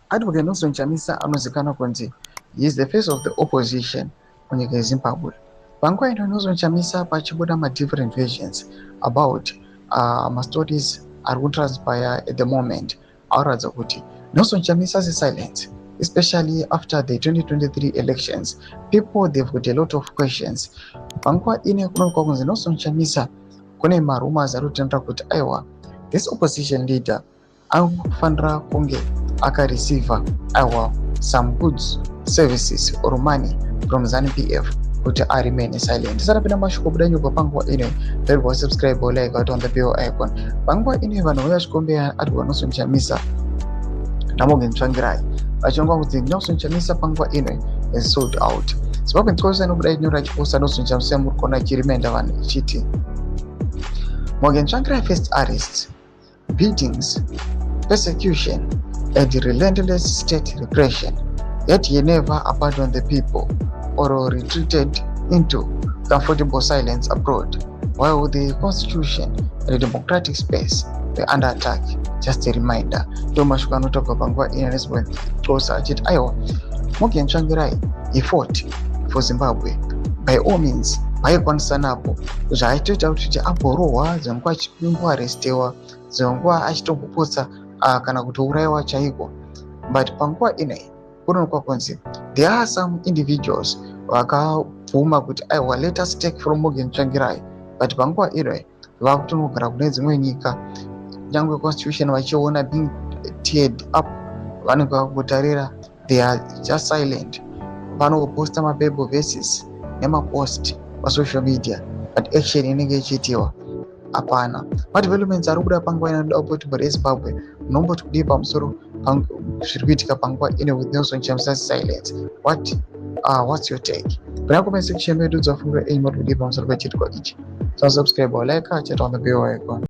Advocate NACHAMISA anozikanwa kunzi he is the face of the opposition munyika yeZimbabwe. Panguva ino NACHAMISA pachibuda different versions about stories ari kutranspire at the moment. Anoratidza kuti NACHAMISA's silence, especially after the 2023 elections, people they've got a lot of questions. Panguva ine kunoonekwa kunzi NACHAMISA kune marumors ari kutendera kuti aiwa this opposition leader anofanira kunge akareceive some goods, services or money from ZANU-PF kuti remain silent. Tisapinda mashoko buda nyuko panguva ino very subscribe or like out on the bell icon. Panguva ino vanhu vachikombera ari NACHAMISA naMnangagwa vachirongwa kuti NACHAMISA panguva ino is sold out. Zimbabwe Nkosi inobuda inyora chiposta NACHAMISA muri kuona chirimenda vanhu ichiti Mnangagwa faced arrests, beatings, persecution and relentless state repression, yet he never abandoned the people or retreated into comfortable silence abroad, while the constitution and the democratic space were under attack. Just a reminder, Mnangagwa he fought for Zimbabwe by all means. Vaikwanisa napo zvaitoita kuti aporohwa, zvinonguva achimboarestiwa, zvinonguva achitomboputsa kana kutourayiwa chaiko. But panguva inei kunoonekwa kunzi there are some individuals vakabvuma kuti aiwa let us take from Mnangagwa, but panguva inei vakutonogara kune dzimwe nyika, nyangwe constitution vachiona being teared up, vanenge vakutarira they are just silent. Vanoposta mabible verses nemapost social media, but action inenge ichiitiwa hapana. Madevelopments ari kubuda panguva inoda kuti bhari yeZimbabwe munomboti kudii pamusoro zviri kuitika panguva ino with NACHAMISA's silence. What's your take? Bring comment section medu dzafunga kuti kudii pamusoro pechiitiko ichi. So subscribe or like, chat on the bell icon.